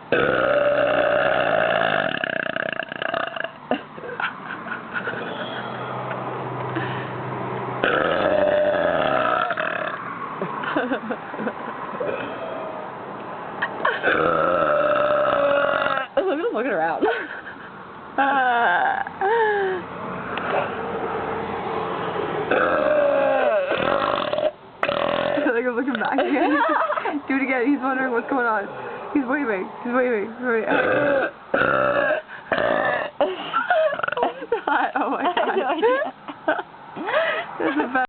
Look at him looking around. Look at him looking back again. Do it again. He's wondering what's going on. He's waving. He's waving. He's waving. Oh my god. I have no idea. This is bad.